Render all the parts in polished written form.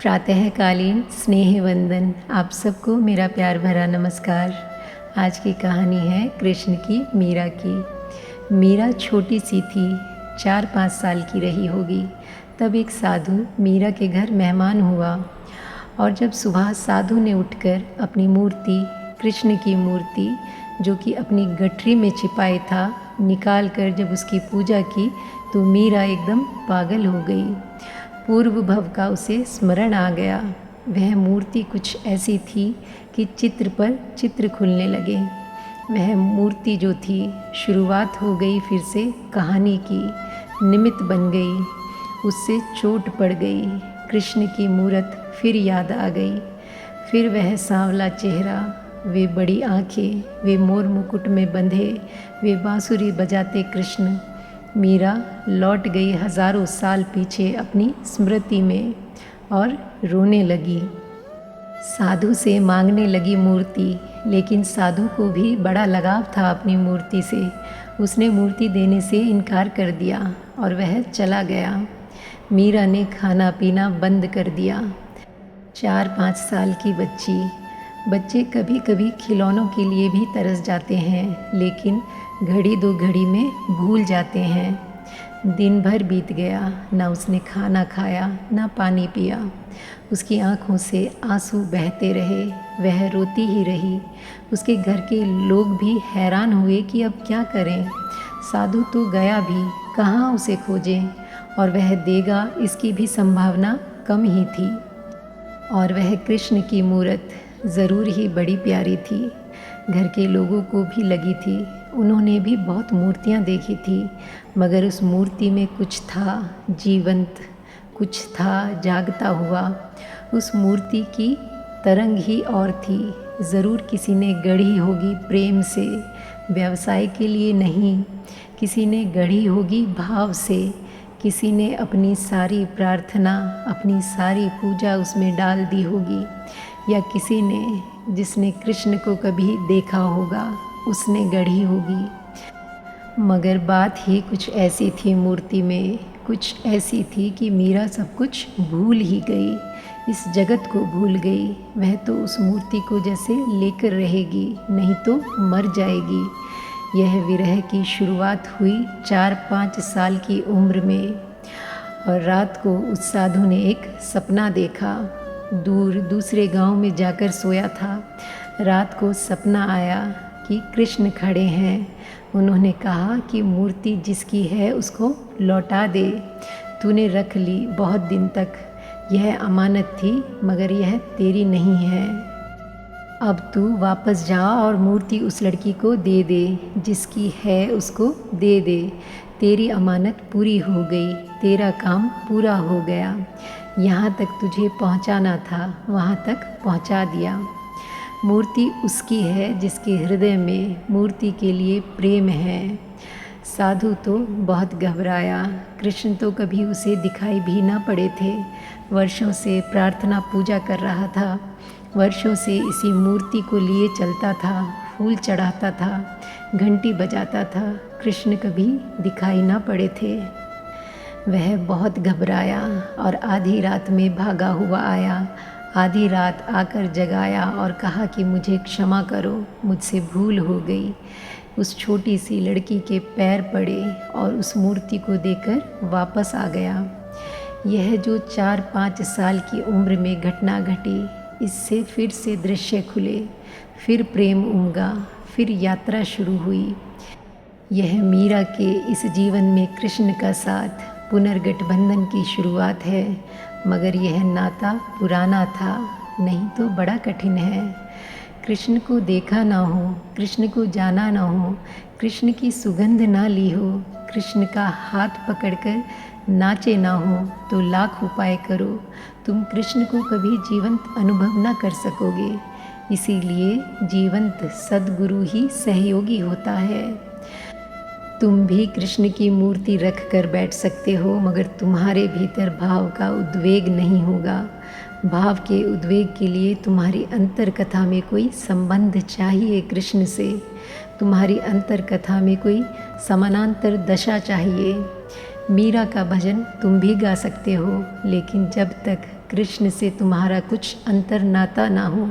प्रातःकालीन स्नेह वंदन। आप सबको मेरा प्यार भरा नमस्कार। आज की कहानी है कृष्ण की मीरा की। मीरा छोटी सी थी, 4-5 साल की रही होगी। तब एक साधु मीरा के घर मेहमान हुआ और जब सुबह साधु ने उठकर अपनी मूर्ति, कृष्ण की मूर्ति जो कि अपनी गठरी में छिपाए था, निकाल कर जब उसकी पूजा की तो मीरा एकदम पागल हो गई। पूर्व भव का उसे स्मरण आ गया। वह मूर्ति कुछ ऐसी थी कि चित्र पर चित्र खुलने लगे। वह मूर्ति जो थी, शुरुआत हो गई फिर से कहानी की, निमित्त बन गई, उससे चोट पड़ गई। कृष्ण की मूरत फिर याद आ गई। फिर वह सांवला चेहरा, वे बड़ी आँखें, वे मोर मुकुट में बंधे, वे बांसुरी बजाते कृष्ण। मीरा लौट गई हजारों साल पीछे अपनी स्मृति में और रोने लगी। साधु से मांगने लगी मूर्ति, लेकिन साधु को भी बड़ा लगाव था अपनी मूर्ति से। उसने मूर्ति देने से इनकार कर दिया और वह चला गया। मीरा ने खाना पीना बंद कर दिया। 4-5 साल की बच्चे कभी कभी खिलौनों के लिए भी तरस जाते हैं, लेकिन घड़ी दो घड़ी में भूल जाते हैं। दिन भर बीत गया, ना उसने खाना खाया ना पानी पिया। उसकी आंखों से आंसू बहते रहे, वह रोती ही रही। उसके घर के लोग भी हैरान हुए कि अब क्या करें। साधु तो गया भी, कहाँ उसे खोजें, और वह देगा इसकी भी संभावना कम ही थी। और वह कृष्ण की मूरत ज़रूर ही बड़ी प्यारी थी। घर के लोगों को भी लगी थी। उन्होंने भी बहुत मूर्तियाँ देखी थी, मगर उस मूर्ति में कुछ था जीवंत, कुछ था जागता हुआ। उस मूर्ति की तरंग ही और थी। ज़रूर किसी ने गढ़ी होगी प्रेम से, व्यवसाय के लिए नहीं। किसी ने गढ़ी होगी भाव से। किसी ने अपनी सारी प्रार्थना, अपनी सारी पूजा उसमें डाल दी होगी, या किसी ने जिसने कृष्ण को कभी देखा होगा उसने गढ़ी होगी। मगर बात ही कुछ ऐसी थी मूर्ति में, कुछ ऐसी थी कि मीरा सब कुछ भूल ही गई, इस जगत को भूल गई। वह तो उस मूर्ति को जैसे लेकर रहेगी, नहीं तो मर जाएगी। यह विरह की शुरुआत हुई 4-5 साल की उम्र में। और रात को उस साधु ने एक सपना देखा। दूर दूसरे गांव में जाकर सोया था। रात को सपना आया कि कृष्ण खड़े हैं। उन्होंने कहा कि मूर्ति जिसकी है उसको लौटा दे। तूने रख ली बहुत दिन तक, यह अमानत थी, मगर यह तेरी नहीं है। अब तू वापस जा और मूर्ति उस लड़की को दे दे, जिसकी है उसको दे दे। तेरी अमानत पूरी हो गई, तेरा काम पूरा हो गया। यहाँ तक तुझे पहुँचाना था, वहाँ तक पहुँचा दिया। मूर्ति उसकी है जिसके हृदय में मूर्ति के लिए प्रेम है। साधु तो बहुत घबराया। कृष्ण तो कभी उसे दिखाई भी ना पड़े थे। वर्षों से प्रार्थना पूजा कर रहा था, वर्षों से इसी मूर्ति को लिए चलता था, फूल चढ़ाता था, घंटी बजाता था। कृष्ण कभी दिखाई ना पड़े थे। वह बहुत घबराया और आधी रात में भागा हुआ आया। आधी रात आकर जगाया और कहा कि मुझे क्षमा करो, मुझसे भूल हो गई। उस छोटी सी लड़की के पैर पड़े और उस मूर्ति को देकर वापस आ गया। यह जो 4-5 साल की उम्र में घटना घटी, इससे फिर से दृश्य खुले, फिर प्रेम उमगा, फिर यात्रा शुरू हुई। यह मीरा के इस जीवन में कृष्ण का साथ, पुनर्गठबंधन की शुरुआत है। मगर यह नाता पुराना था, नहीं तो बड़ा कठिन है। कृष्ण को देखा ना हो, कृष्ण को जाना ना हो, कृष्ण की सुगंध ना ली हो, कृष्ण का हाथ पकड़कर नाचे ना हो, तो लाख उपाय करो, तुम कृष्ण को कभी जीवंत अनुभव ना कर सकोगे। इसीलिए जीवंत सद्गुरु ही सहयोगी होता है। तुम भी कृष्ण की मूर्ति रख कर बैठ सकते हो, मगर तुम्हारे भीतर भाव का उद्वेग नहीं होगा। भाव के उद्वेग के लिए तुम्हारी अंतर कथा में कोई संबंध चाहिए कृष्ण से। तुम्हारी अंतर कथा में कोई समानांतर दशा चाहिए। मीरा का भजन तुम भी गा सकते हो, लेकिन जब तक कृष्ण से तुम्हारा कुछ अंतर नाता ना हो,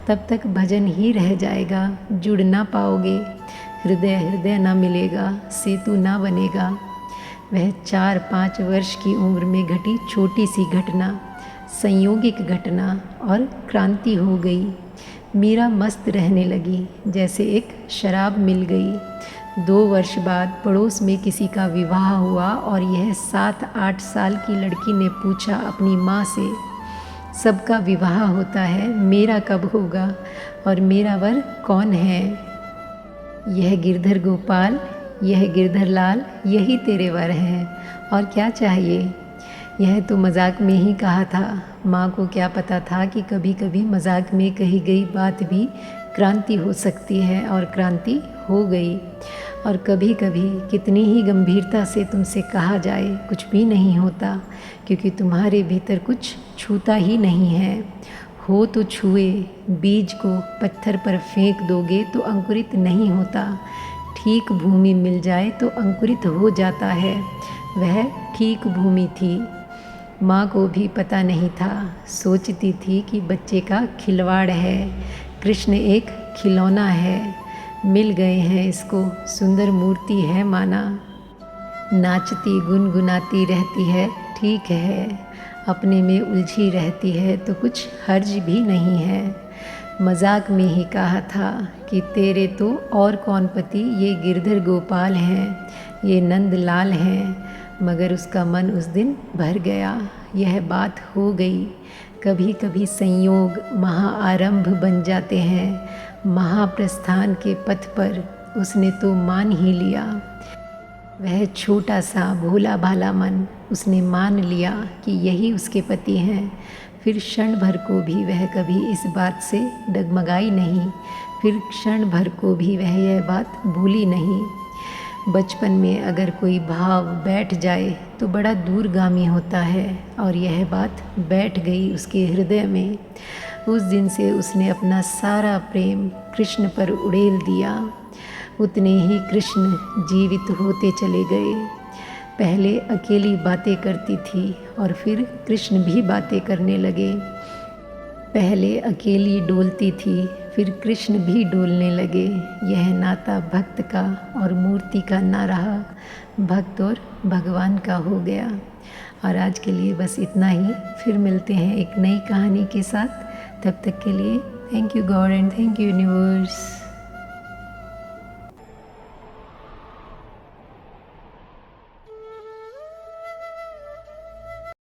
तब तक भजन ही रह जाएगा, जुड़ ना पाओगे, हृदय हृदय ना मिलेगा, सेतु ना बनेगा। वह 4-5 वर्ष की उम्र में घटी छोटी सी घटना, संयोगिक घटना और क्रांति हो गई। मीरा मस्त रहने लगी, जैसे एक शराब मिल गई। 2 वर्ष बाद पड़ोस में किसी का विवाह हुआ और यह 7-8 साल की लड़की ने पूछा अपनी माँ से, सबका विवाह होता है, मेरा कब होगा और मेरा वर कौन है? यह गिरधर गोपाल, यह गिरधर लाल, यही तेरे वर हैं, और क्या चाहिए? यह तो मजाक में ही कहा था। माँ को क्या पता था कि कभी कभी मजाक में कही गई बात भी क्रांति हो सकती है, और क्रांति हो गई। और कभी कभी कितनी ही गंभीरता से तुमसे कहा जाए, कुछ भी नहीं होता, क्योंकि तुम्हारे भीतर कुछ छूता ही नहीं है। हो तो छुए, बीज को पत्थर पर फेंक दोगे तो अंकुरित नहीं होता, ठीक भूमि मिल जाए तो अंकुरित हो जाता है। वह ठीक भूमि थी। माँ को भी पता नहीं था, सोचती थी कि बच्चे का खिलवाड़ है, कृष्ण एक खिलौना है, मिल गए हैं इसको, सुंदर मूर्ति है माना, नाचती गुनगुनाती रहती है, ठीक है, अपने में उलझी रहती है तो कुछ हर्ज भी नहीं है। मजाक में ही कहा था कि तेरे तो और कौन पति, ये गिरधर गोपाल हैं, ये नंद लाल हैं, मगर उसका मन उस दिन भर गया। यह बात हो गई। कभी कभी संयोग महाआरंभ बन जाते हैं। महाप्रस्थान के पथ पर उसने तो मान ही लिया। वह छोटा सा भोला भाला मन, उसने मान लिया कि यही उसके पति हैं। फिर क्षण भर को भी वह कभी इस बात से डगमगाई नहीं, फिर क्षण भर को भी वह यह बात भूली नहीं। बचपन में अगर कोई भाव बैठ जाए तो बड़ा दूरगामी होता है, और यह बात बैठ गई उसके हृदय में। उस दिन से उसने अपना सारा प्रेम कृष्ण पर उड़ेल दिया। उतने ही कृष्ण जीवित होते चले गए। पहले अकेली बातें करती थी और फिर कृष्ण भी बातें करने लगे। पहले अकेली डोलती थी, फिर कृष्ण भी डोलने लगे। यह नाता भक्त का और मूर्ति का ना रहा, भक्त और भगवान का हो गया। और आज के लिए बस इतना ही। फिर मिलते हैं एक नई कहानी के साथ। तब तक के लिए thank you God and thank you universe.